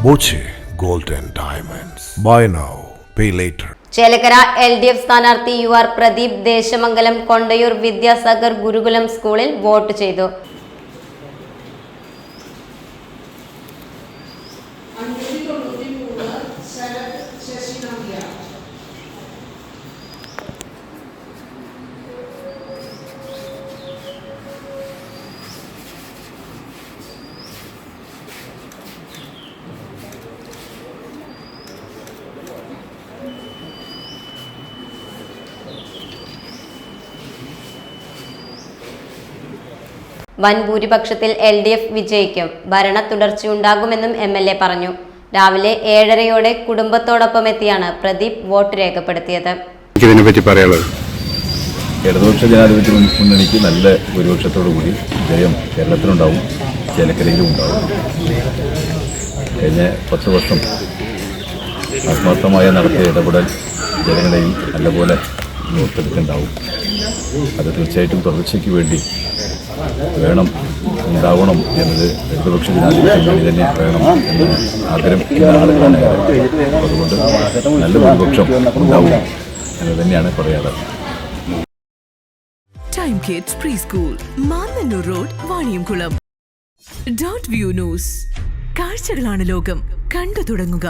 Boche gold and diamonds. Buy now, pay later. Chelakkara LDF സ്ഥാനാർത്ഥി UR Pradeep Desamangalam Kondayur Vidyasagar ഗുരുകുലം സ്കൂളിൽ vote ചെയ്തു. വൻ ഭൂരിപക്ഷത്തിൽ LDF വിജയിക്കും. ഭരണ തുടർച്ചയുണ്ടാകുമെന്നും MLA പറഞ്ഞു. രാവിലെ 7:30 കുടുംബത്തോടൊപ്പം എത്തിയാണ് പ്രദീപ് വോട്ട് രേഖപ്പെടുത്തിയത്. ഇതിനെപ്പറ്റി പറയാനുള്ളത്, ഇടതുപക്ഷ ജനാധിപത്യ മുന്നണിക്ക് നല്ല ഭൂരിപക്ഷത്തോടുകൂടി ജയം കേരളത്തിലുണ്ടാവും, ചേലക്കരയിലും ഉണ്ടാവും. കഴിഞ്ഞ 10 വർഷം ആത്മാർത്ഥമായ നടത്തിയ ഇടപെടൽ ജനങ്ങളെയും നല്ലപോലെ ഓർത്തെടുക്കുന്നുണ്ടാവും. അത് തീർച്ചയായിട്ടും തുടർച്ചയ്ക്ക് വേണ്ടി ഉണ്ടാവണം എന്നത് ഇടതുപക്ഷ ജനാധിപത്യ മുന്നണി തന്നെ വേണം എന്ന് ആഗ്രഹിക്കുന്ന ആളുകളാണ്. അതുകൊണ്ട് നല്ല ഭൂരിപക്ഷം ഉണ്ടാവും എന്ന് തന്നെയാണ് പറയാറ്. Time kids pre school, Mannannur road, Vaniyamkulam. .view news. കാഴ്ചകളാണ് ലോകം, കണ്ടു തുടങ്ങുക.